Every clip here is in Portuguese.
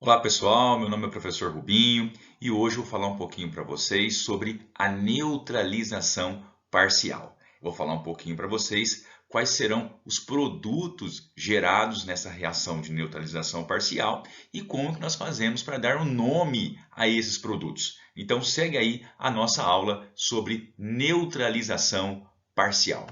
Olá pessoal, meu nome é o professor Rubinho e hoje eu vou falar um pouquinho para vocês sobre a neutralização parcial. Vou falar um pouquinho para vocês quais serão os produtos gerados nessa reação de neutralização parcial e como que nós fazemos para dar um nome a esses produtos. Então segue aí a nossa aula sobre neutralização parcial.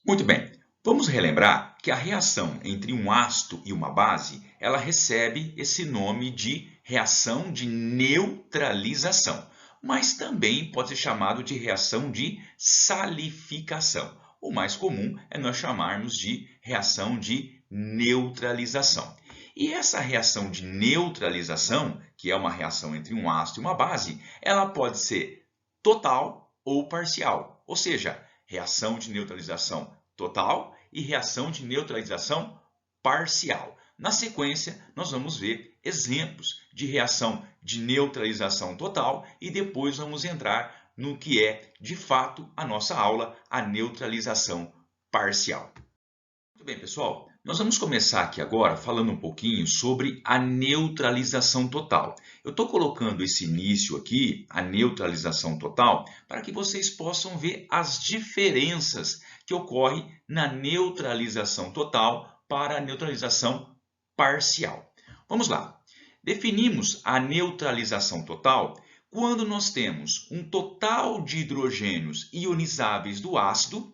Muito bem, vamos relembrar que a reação entre um ácido e uma base, ela recebe esse nome de reação de neutralização, mas também pode ser chamado de reação de salificação. O mais comum é nós chamarmos de reação de neutralização. E essa reação de neutralização, que é uma reação entre um ácido e uma base, ela pode ser total ou parcial, ou seja, reação de neutralização total e reação de neutralização parcial. Na sequência, nós vamos ver exemplos de reação de neutralização total e depois vamos entrar no que é, de fato, a nossa aula, a neutralização parcial. Muito bem, pessoal. Nós vamos começar aqui agora falando um pouquinho sobre a neutralização total. Eu estou colocando esse início aqui, a neutralização total, para que vocês possam ver as diferenças que ocorrem na neutralização total para a neutralização parcial. Vamos lá. Definimos a neutralização total quando nós temos um total de hidrogênios ionizáveis do ácido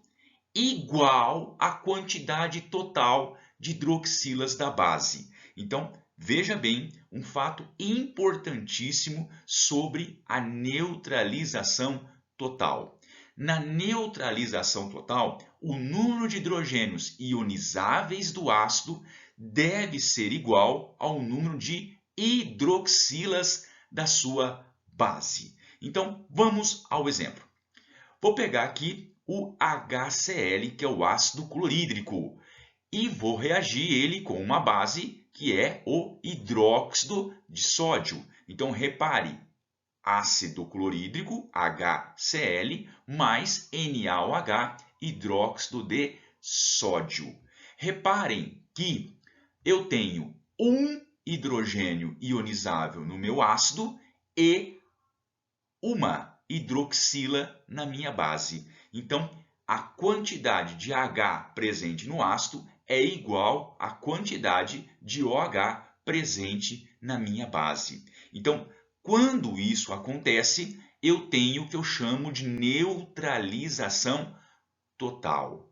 igual à quantidade total de hidroxilas da base. Então, veja bem, um fato importantíssimo sobre a neutralização total. Na neutralização total, o número de hidrogênios ionizáveis do ácido deve ser igual ao número de hidroxilas da sua base. Então, vamos ao exemplo. Vou pegar aqui o HCl, que é o ácido clorídrico, e vou reagir ele com uma base que é o hidróxido de sódio. Então, repare, ácido clorídrico, HCl, mais NaOH, hidróxido de sódio. Reparem que eu tenho um hidrogênio ionizável no meu ácido e uma hidroxila na minha base. Então, a quantidade de H presente no ácido é igual à quantidade de OH presente na minha base. Então, quando isso acontece, eu tenho o que eu chamo de neutralização total.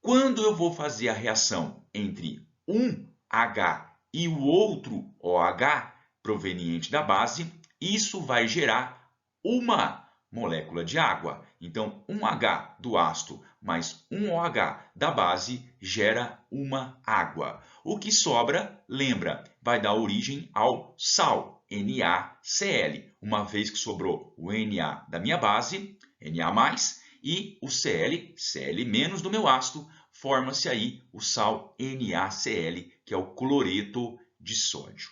Quando eu vou fazer a reação entre um H e o outro OH proveniente da base, isso vai gerar uma molécula de água. Então, um H do ácido mais um OH da base gera uma água. O que sobra, lembra, vai dar origem ao sal, NaCl. Uma vez que sobrou o Na da minha base, Na+, e o Cl, Cl- do meu ácido, forma-se aí o sal NaCl, que é o cloreto de sódio.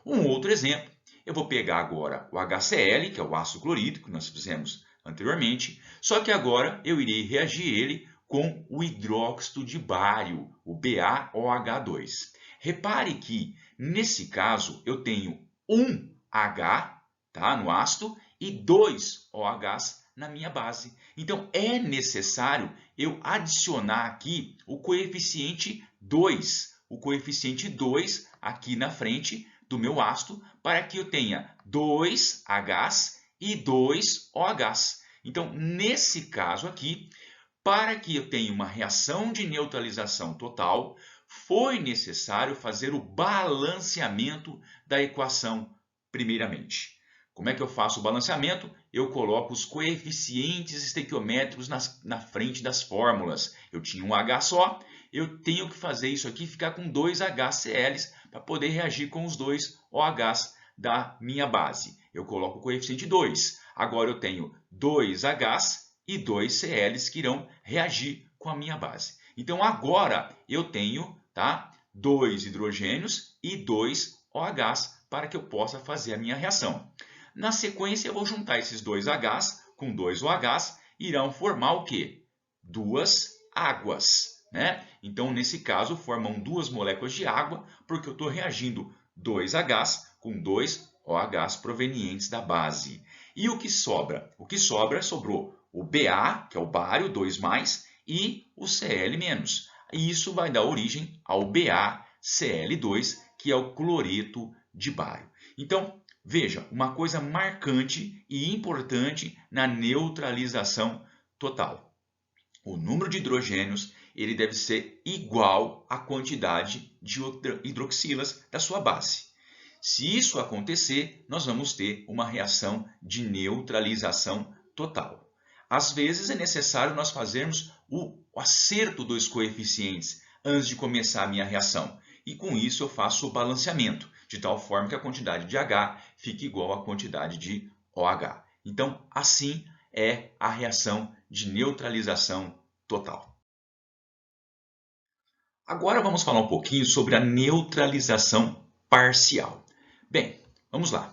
Um outro exemplo, eu vou pegar agora o HCl, que é o ácido clorídrico que nós fizemos anteriormente, só que agora eu irei reagir ele com o hidróxido de bário, o BaOH2. Repare que, nesse caso, eu tenho um H, tá, no ácido e dois OHs na minha base. Então, é necessário eu adicionar aqui o coeficiente 2. O coeficiente 2 aqui na frente do meu ácido para que eu tenha 2 Hs e 2 OHs. Então, nesse caso aqui, para que eu tenha uma reação de neutralização total, foi necessário fazer o balanceamento da equação primeiramente. Como é que eu faço o balanceamento? Eu coloco os coeficientes estequiométricos na frente das fórmulas. Eu tinha um H só, eu tenho que fazer isso aqui ficar com 2 HCls para poder reagir com os 2 OHs da minha base. Eu coloco o coeficiente 2. Agora eu tenho 2 Hs e 2 Cls que irão reagir com a minha base. Então agora eu tenho, tá, 2 hidrogênios e 2 OHs para que eu possa fazer a minha reação. Na sequência, eu vou juntar esses dois Hs com dois OHs, irão formar o quê? Duas águas, né? Então, nesse caso, formam duas moléculas de água, porque eu estou reagindo 2 Hs com 2 OHs provenientes da base. E o que sobra? O que sobra, sobrou o Ba, que é o bário, 2+, e o Cl-. E isso vai dar origem ao BaCl2, que é o cloreto de bário. Então, veja, uma coisa marcante e importante na neutralização total. O número de hidrogênios ele deve ser igual à quantidade de hidroxilas da sua base. Se isso acontecer, nós vamos ter uma reação de neutralização total. Às vezes é necessário nós fazermos o acerto dos coeficientes antes de começar a minha reação. E com isso eu faço o balanceamento, de tal forma que a quantidade de H fique igual à quantidade de OH. Então, assim é a reação de neutralização total. Agora vamos falar um pouquinho sobre a neutralização parcial. Bem, vamos lá.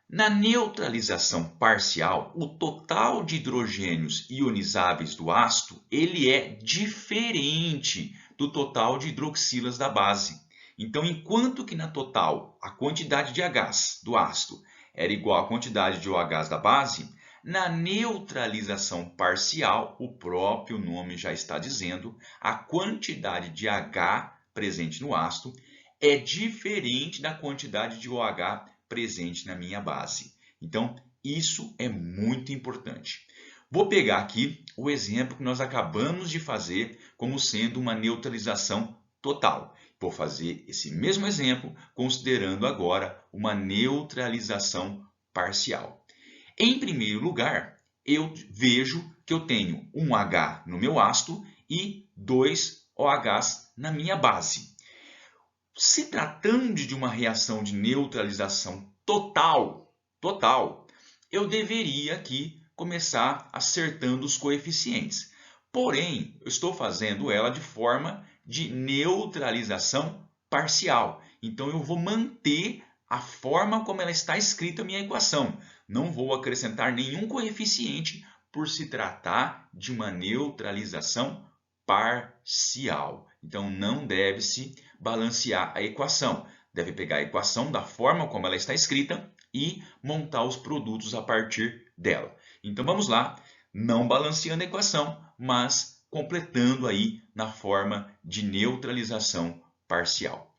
Na neutralização parcial, o total de hidrogênios ionizáveis do ácido ele é diferente do total de hidroxilas da base. Então, enquanto que na total a quantidade de Hs do ácido era igual à quantidade de OHs da base, na neutralização parcial, o próprio nome já está dizendo, a quantidade de H presente no ácido é diferente da quantidade de OH presente na minha base. Então, isso é muito importante. Vou pegar aqui o exemplo que nós acabamos de fazer como sendo uma neutralização total. Vou fazer esse mesmo exemplo considerando agora uma neutralização parcial. Em primeiro lugar, eu vejo que eu tenho um H no meu ácido e 2 OHs na minha base. Se tratando de uma reação de neutralização total, eu deveria aqui começar acertando os coeficientes. Porém, eu estou fazendo ela de forma de neutralização parcial. Então, eu vou manter a forma como ela está escrita na minha equação. Não vou acrescentar nenhum coeficiente por se tratar de uma neutralização parcial. Então, não deve-se balancear a equação. Deve pegar a equação da forma como ela está escrita e montar os produtos a partir dela. Então, vamos lá, não balanceando a equação, mas completando aí na forma de neutralização parcial.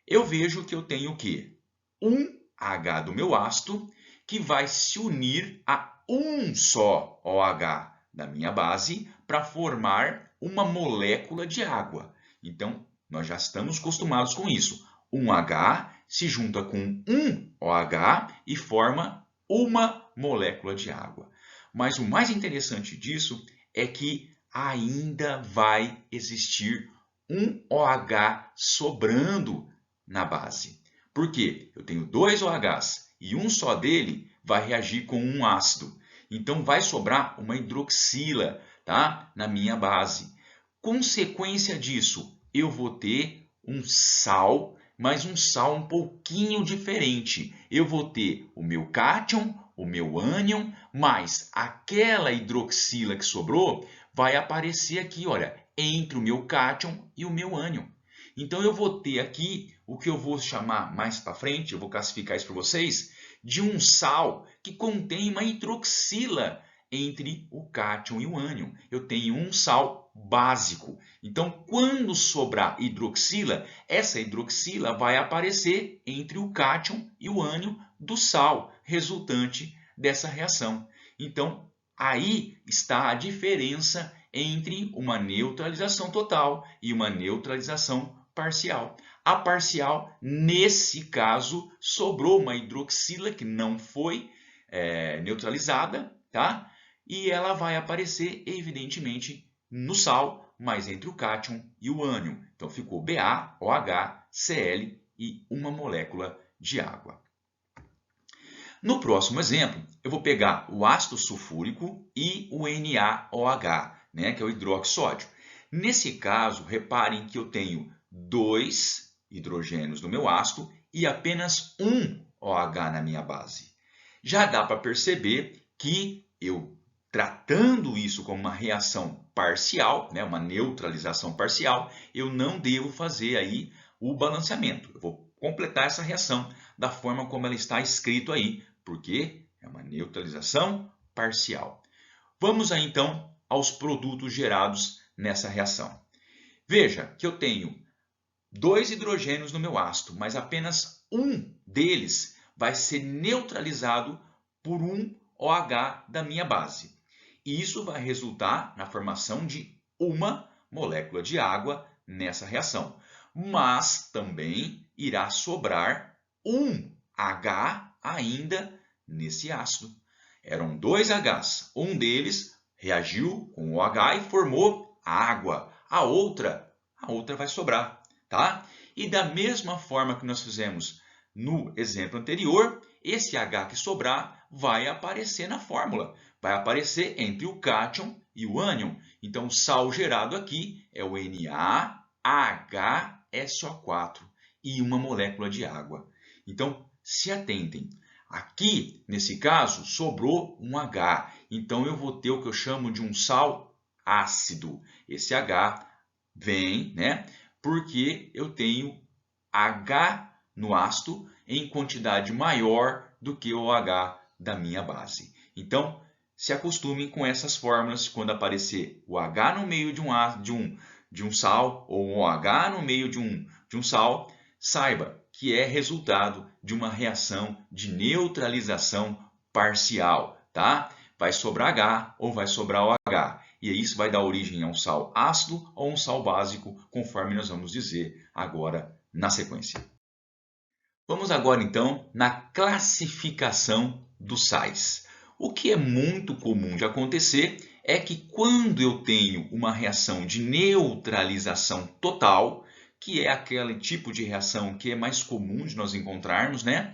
Eu vejo que eu tenho o quê? Um H do meu ácido que vai se unir a um só OH da minha base para formar uma molécula de água. Então, nós já estamos acostumados com isso. Um H se junta com um OH e forma uma molécula de água. Mas o mais interessante disso é que ainda vai existir um OH sobrando na base. Por quê? Eu tenho 2 OHs e um só dele vai reagir com um ácido. Então, vai sobrar uma hidroxila, tá? Na minha base. Consequência disso, eu vou ter um sal, mas um sal um pouquinho diferente. Eu vou ter o meu cátion, o meu ânion, mas aquela hidroxila que sobrou vai aparecer aqui, olha, entre o meu cátion e o meu ânion. Então, eu vou ter aqui o que eu vou chamar mais para frente, eu vou classificar isso para vocês, de um sal que contém uma hidroxila entre o cátion e o ânion. Eu tenho um sal básico. Então, quando sobrar hidroxila, essa hidroxila vai aparecer entre o cátion e o ânion do sal, resultante dessa reação. Então, aí está a diferença entre uma neutralização total e uma neutralização parcial. A parcial, nesse caso, sobrou uma hidroxila que não foi neutralizada, tá? E ela vai aparecer, evidentemente, no sal, mas entre o cátion e o ânion. Então, ficou Ba, OH, Cl e uma molécula de água. No próximo exemplo, eu vou pegar o ácido sulfúrico e o NaOH, né, que é o hidroxódio. Nesse caso, reparem que eu tenho 2 hidrogênios no meu ácido e apenas um OH na minha base. Já dá para perceber que eu, tratando isso como uma reação parcial, né, uma neutralização parcial, eu não devo fazer aí o balanceamento. Eu vou completar essa reação da forma como ela está escrito aí, porque é uma neutralização parcial. Vamos aí então aos produtos gerados nessa reação. Veja que eu tenho 2 hidrogênios no meu ácido, mas apenas um deles vai ser neutralizado por um OH da minha base. E isso vai resultar na formação de uma molécula de água nessa reação. Mas também irá sobrar um H ainda nesse ácido. Eram 2 Hs. Um deles reagiu com o OH e formou água. A outra vai sobrar. Tá? E da mesma forma que nós fizemos no exemplo anterior, esse H que sobrar vai aparecer na fórmula. Vai aparecer entre o cátion e o ânion. Então, o sal gerado aqui é o NaHSO4 e uma molécula de água. Então, se atentem. Aqui, nesse caso, sobrou um H. Então, eu vou ter o que eu chamo de um sal ácido. Esse H vem, né? Porque eu tenho H no ácido em quantidade maior do que o H da minha base. Então, se acostumem com essas fórmulas. Quando aparecer o H no meio de um sal ou um OH no meio de um sal, saiba que é resultado de uma reação de neutralização parcial, tá? Vai sobrar H ou vai sobrar OH. E isso vai dar origem a um sal ácido ou um sal básico, conforme nós vamos dizer agora na sequência. Vamos agora então na classificação dos sais. O que é muito comum de acontecer é que quando eu tenho uma reação de neutralização total, que é aquele tipo de reação que é mais comum de nós encontrarmos, né?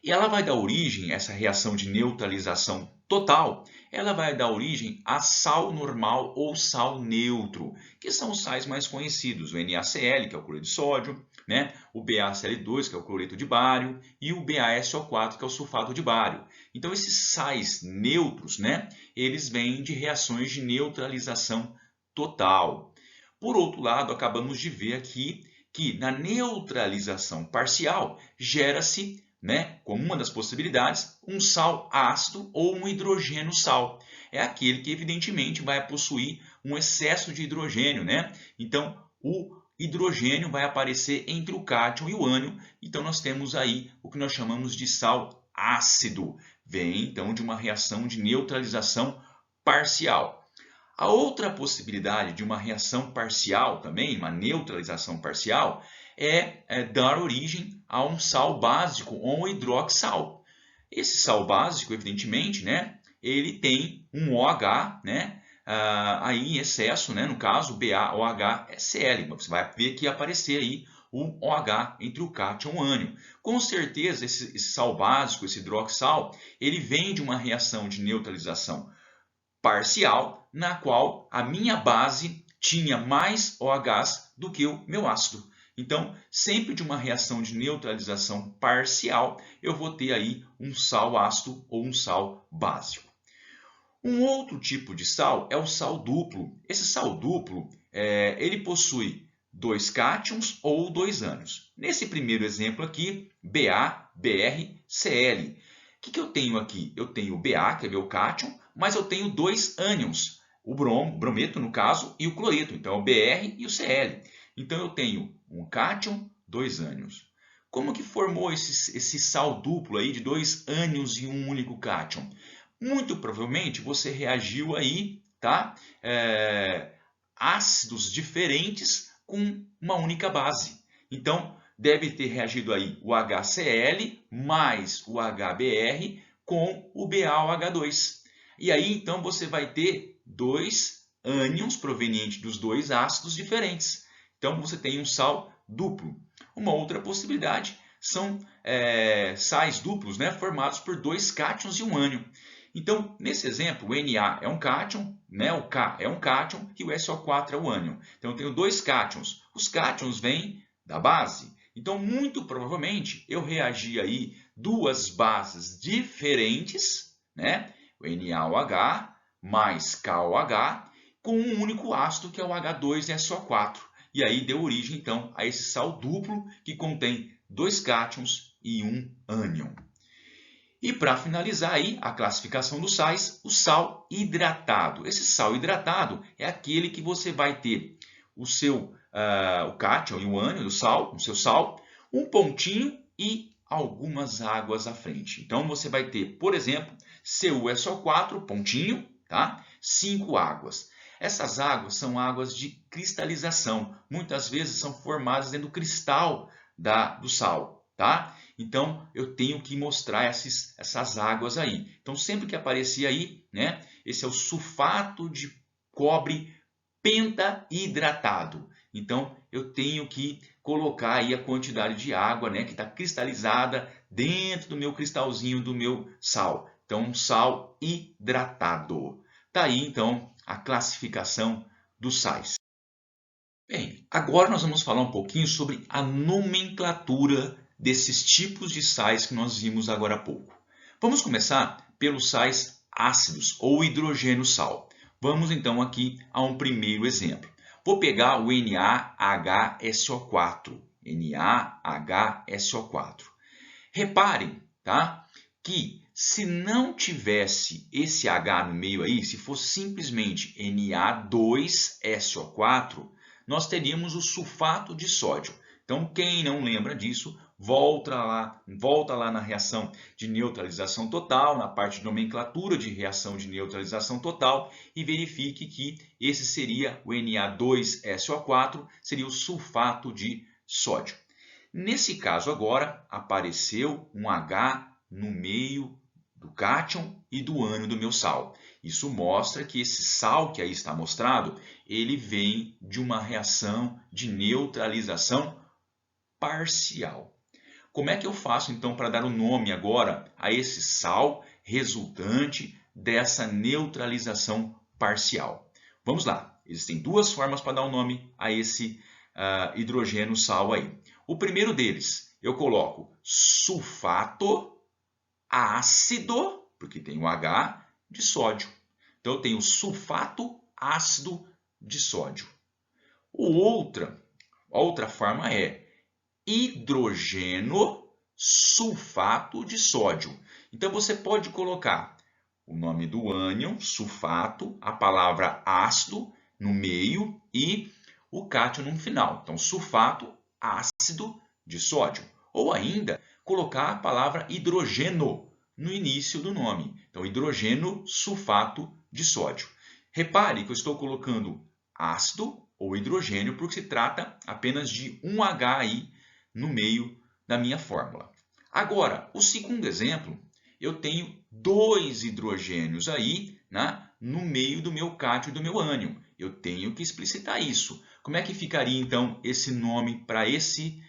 E ela vai dar origem, essa reação de neutralização total, ela vai dar origem a sal normal ou sal neutro, que são os sais mais conhecidos, o NaCl, que é o cloreto de sódio, né? O BaCl2, que é o cloreto de bário, e o BaSO4, que é o sulfato de bário. Então, esses sais neutros, né? Eles vêm de reações de neutralização total. Por outro lado, acabamos de ver aqui que na neutralização parcial gera-se, né, como uma das possibilidades, um sal ácido ou um hidrogênio sal. É aquele que, evidentemente, vai possuir um excesso de hidrogênio, né? Então, o hidrogênio vai aparecer entre o cátion e o ânion. Então, nós temos aí o que nós chamamos de sal ácido. Vem, então, de uma reação de neutralização parcial. A outra possibilidade de uma reação parcial também, uma neutralização parcial, é dar origem a um sal básico ou um hidroxal. Esse sal básico, evidentemente, né, ele tem um OH, né, aí em excesso, né, no caso BaOHCl. Você vai ver que aparecer aí o OH entre o cátion e o ânion. Com certeza, esse sal básico, esse hidroxal, ele vem de uma reação de neutralização parcial, na qual a minha base tinha mais OHs do que o meu ácido. Então, sempre de uma reação de neutralização parcial, eu vou ter aí um sal ácido ou um sal básico. Um outro tipo de sal é o sal duplo. Esse sal duplo, ele possui 2 cátions ou 2 ânions. Nesse primeiro exemplo aqui, BaBrCl. O que eu tenho aqui? Eu tenho o Ba, que é meu cátion, mas eu tenho 2 ânions, o brometo, no caso, e o cloreto. Então, é o Br e o Cl. Então, eu tenho um cátion, 2 ânions. Como que formou esse sal duplo aí de 2 ânions e um único cátion? Muito provavelmente você reagiu aí, tá? Ácidos diferentes com uma única base. Então, deve ter reagido aí o HCl mais o HBr com o BaOH2. E aí, então, você vai ter 2 ânions provenientes dos 2 ácidos diferentes. Então, você tem um sal duplo. Uma outra possibilidade são sais duplos, né, formados por 2 cátions e um ânion. Então, nesse exemplo, o Na é um cátion, né, o K é um cátion e o SO4 é o ânion. Então, eu tenho 2 cátions. Os cátions vêm da base. Então, muito provavelmente, eu reagi aí 2 bases diferentes, né, o NaOH mais KOH, com um único ácido, que é o H2SO4. E aí deu origem, então, a esse sal duplo que contém 2 cátions e 1 ânion. E para finalizar aí a classificação dos sais, o sal hidratado. Esse sal hidratado é aquele que você vai ter o cátion e o ânion do sal, o seu sal, um pontinho e algumas águas à frente. Então você vai ter, por exemplo, CuSO4, pontinho, tá? 5 águas. Essas águas são águas de cristalização. Muitas vezes são formadas dentro do cristal do sal, tá? Então, eu tenho que mostrar essas águas aí. Então, sempre que aparecer aí, né, esse é o sulfato de cobre pentahidratado. Então, eu tenho que colocar aí a quantidade de água, né, que está cristalizada dentro do meu cristalzinho do meu sal. Então, um sal hidratado. Tá aí, então, a classificação dos sais. Bem, agora nós vamos falar um pouquinho sobre a nomenclatura desses tipos de sais que nós vimos agora há pouco. Vamos começar pelos sais ácidos ou hidrogênio sal. Vamos então aqui a um primeiro exemplo. Vou pegar o NaHSO4. NaHSO4. Reparem, tá, que se não tivesse esse H no meio aí, se fosse simplesmente Na2SO4, nós teríamos o sulfato de sódio. Então, quem não lembra disso, volta lá na reação de neutralização total, na parte de nomenclatura de reação de neutralização total e verifique que esse seria o Na2SO4, seria o sulfato de sódio. Nesse caso agora, apareceu um H no meio do cátion e do ânion do meu sal. Isso mostra que esse sal que aí está mostrado, ele vem de uma reação de neutralização parcial. Como é que eu faço então para dar o nome agora a esse sal resultante dessa neutralização parcial? Vamos lá, existem duas formas para dar o nome a esse hidrogênio sal aí. O primeiro deles, eu coloco sulfato ácido, porque tem o H, de sódio. Então, eu tenho sulfato ácido de sódio. Outra forma é hidrogênio sulfato de sódio. Então, você pode colocar o nome do ânion, sulfato, a palavra ácido no meio e o cátion no final. Então, sulfato ácido de sódio. Ou ainda, colocar a palavra hidrogênio no início do nome. Então, hidrogênio sulfato de sódio. Repare que eu estou colocando ácido ou hidrogênio porque se trata apenas de um H aí no meio da minha fórmula. Agora, o segundo exemplo, eu tenho 2 hidrogênios aí, né, no meio do meu cátion e do meu ânion. Eu tenho que explicitar isso. Como é que ficaria então esse nome para esse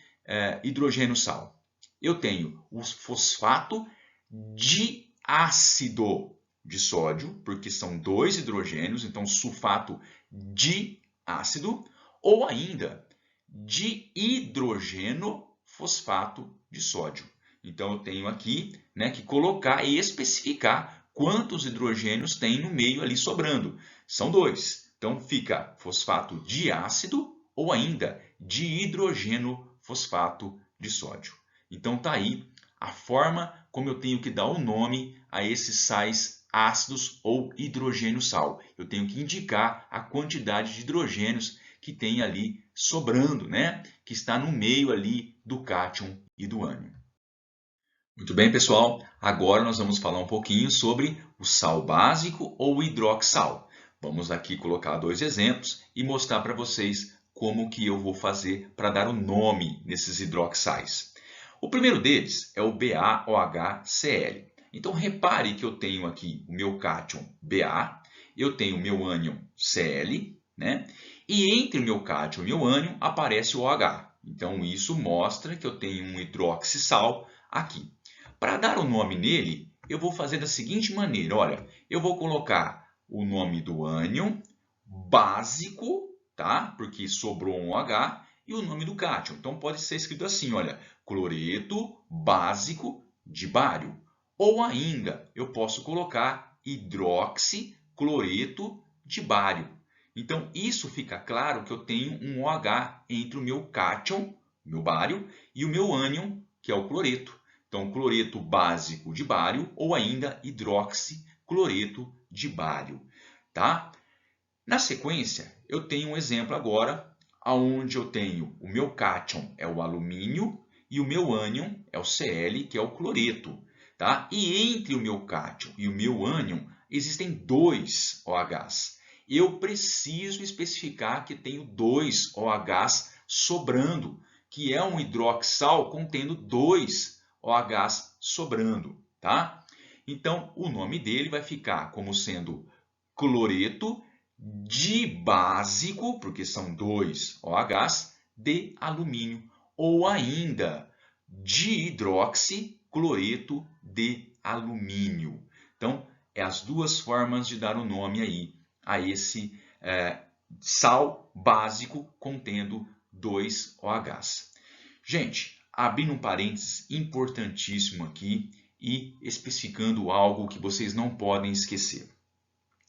hidrogênio sal? Eu tenho o fosfato diácido de sódio, porque são 2 hidrogênios, então sulfato diácido, ou ainda dihidrogênio fosfato de sódio. Então eu tenho aqui, né, que colocar e especificar quantos hidrogênios tem no meio ali sobrando. São 2. Então fica fosfato diácido ou ainda dihidrogênio fosfato de sódio. Então tá aí a forma como eu tenho que dar o nome a esses sais ácidos ou hidrogênio sal. Eu tenho que indicar a quantidade de hidrogênios que tem ali sobrando, né? Que está no meio ali do cátion e do ânion. Muito bem, pessoal. Agora nós vamos falar um pouquinho sobre o sal básico ou hidroxal. Vamos aqui colocar 2 exemplos e mostrar para vocês como que eu vou fazer para dar o nome nesses hidroxais. O primeiro deles é o BaOHCl. Então, repare que eu tenho aqui o meu cátion Ba, eu tenho o meu ânion Cl, né? E entre o meu cátion e o meu ânion aparece o OH. Então, isso mostra que eu tenho um hidroxissal aqui. Para dar o nome nele, eu vou fazer da seguinte maneira. Olha, eu vou colocar o nome do ânion básico, tá? Porque sobrou um OH, e o nome do cátion. Então, pode ser escrito assim, olha, cloreto básico de bário. Ou ainda, eu posso colocar hidroxicloreto de bário. Então, isso fica claro que eu tenho um OH entre o meu cátion, meu bário, e o meu ânion, que é o cloreto. Então, cloreto básico de bário ou ainda hidroxicloreto de bário, tá? Na sequência, eu tenho um exemplo agora, onde eu tenho o meu cátion é o alumínio e o meu ânion é o Cl, que é o cloreto. Tá? E entre o meu cátion e o meu ânion existem dois OHs. Eu preciso especificar que tenho dois OHs sobrando, que é um hidroxal contendo dois OHs sobrando. Tá? Então, o nome dele vai ficar como sendo cloreto dibásico, porque são dois OHs, de alumínio, ou ainda dihidroxicloreto de alumínio. Então, é as duas formas de dar o nome aí a esse sal básico contendo dois OHs. Gente, abrindo um parênteses importantíssimo aqui e especificando algo que vocês não podem esquecer.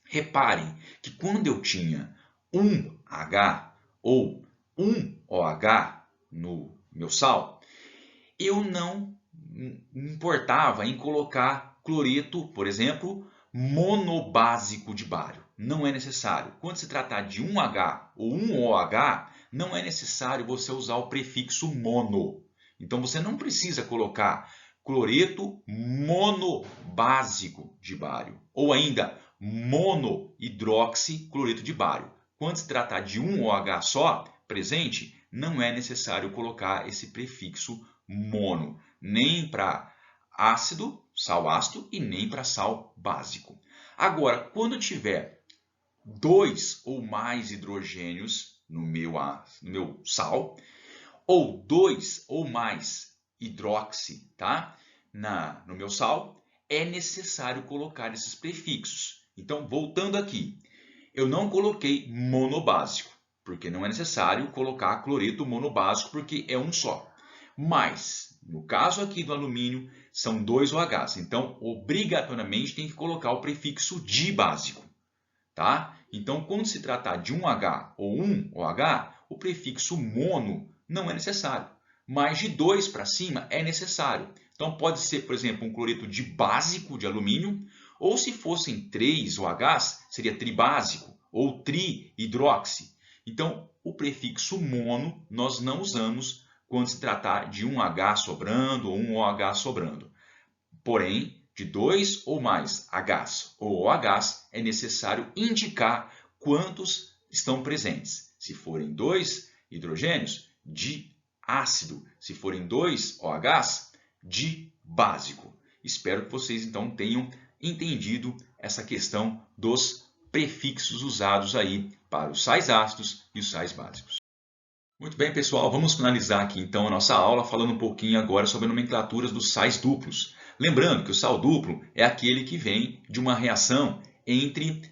Reparem que quando eu tinha um H ou um OH no meu sal, eu não me importava em colocar cloreto, por exemplo, monobásico de bário. Não é necessário. Quando se tratar de um H ou um OH, não é necessário você usar o prefixo mono. Então você não precisa colocar cloreto monobásico de bário ou ainda monohidroxicloreto de bário. Quando se tratar de um OH só presente, não é necessário colocar esse prefixo mono, nem para ácido, sal ácido, e nem para sal básico. Agora, quando tiver dois ou mais hidrogênios no meu sal, ou dois ou mais hidroxi, tá? No meu sal, é necessário colocar esses prefixos. Então, voltando aqui, eu não coloquei monobásico, porque não é necessário colocar cloreto monobásico, porque é um só. Mas, no caso aqui do alumínio, são dois OHs. Então, obrigatoriamente tem que colocar o prefixo dibásico. Tá? Então, quando se tratar de um H ou um OH, o prefixo mono não é necessário. Mas de 2 para cima é necessário. Então, pode ser, por exemplo, um cloreto dibásico de alumínio, ou se fossem 3 OHs, seria tribásico ou trihidroxi. Então, o prefixo mono nós não usamos quando se tratar de um H sobrando ou um OH sobrando. Porém, de 2 ou mais Hs ou OHs, é necessário indicar quantos estão presentes. Se forem 2 hidrogênios, de ácido. Se forem 2 OHs, de básico. Espero que vocês então tenham entendido essa questão dos prefixos usados aí para os sais ácidos e os sais básicos. Muito bem, pessoal, vamos finalizar aqui então a nossa aula falando um pouquinho agora sobre nomenclaturas dos sais duplos. Lembrando que o sal duplo é aquele que vem de uma reação entre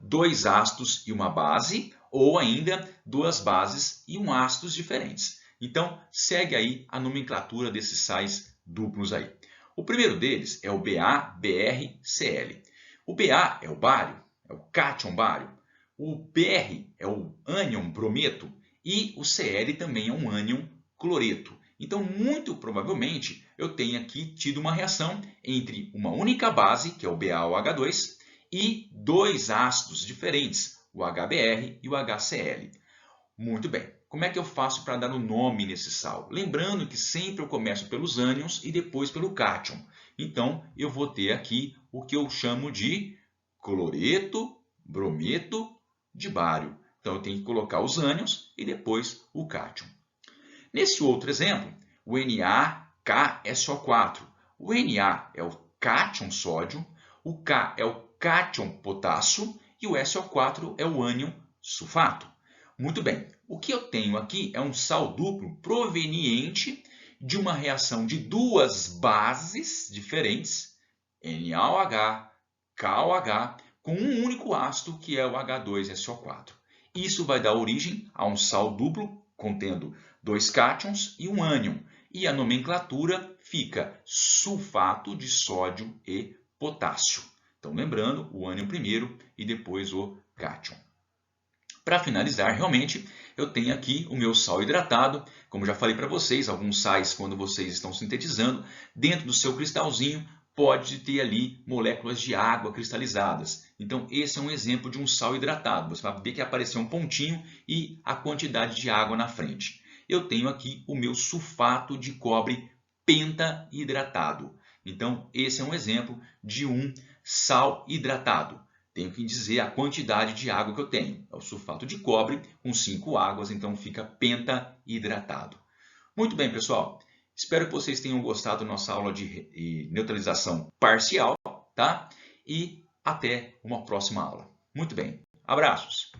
dois ácidos e uma base, ou ainda duas bases e um ácidos diferentes. Então, segue aí a nomenclatura desses sais duplos aí. O primeiro deles é o BaBrCl. O Ba é o bário, é o cátion bário. O Br é o ânion brometo e o Cl também é um ânion cloreto. Então, muito provavelmente, eu tenho aqui tido uma reação entre uma única base, que é o BaOH2, e dois ácidos diferentes, o HBr e o HCl. Muito bem. Como é que eu faço para dar o nome nesse sal? Lembrando que sempre eu começo pelos ânions e depois pelo cátion. Então, eu vou ter aqui o que eu chamo de cloreto, brometo de bário. Então, eu tenho que colocar os ânions e depois o cátion. Nesse outro exemplo, o NaKSO4. O Na é o cátion sódio, o K é o cátion potássio e o SO4 é o ânion sulfato. Muito bem, o que eu tenho aqui é um sal duplo proveniente de uma reação de duas bases diferentes, NaOH, KOH, com um único ácido que é o H2SO4. Isso vai dar origem a um sal duplo contendo dois cátions e um ânion. E a nomenclatura fica sulfato de sódio e potássio. Então, lembrando, o ânion primeiro e depois o cátion. Para finalizar, realmente, eu tenho aqui o meu sal hidratado. Como já falei para vocês, alguns sais, quando vocês estão sintetizando, dentro do seu cristalzinho, pode ter ali moléculas de água cristalizadas. Então, esse é um exemplo de um sal hidratado. Você vai ver que apareceu um pontinho e a quantidade de água na frente. Eu tenho aqui o meu sulfato de cobre pentahidratado. Então, esse é um exemplo de um sal hidratado. Tenho que dizer a quantidade de água que eu tenho. É o sulfato de cobre com 5 águas, então fica pentahidratado. Muito bem, pessoal. Espero que vocês tenham gostado da nossa aula de neutralização parcial, tá? E até uma próxima aula. Muito bem. Abraços!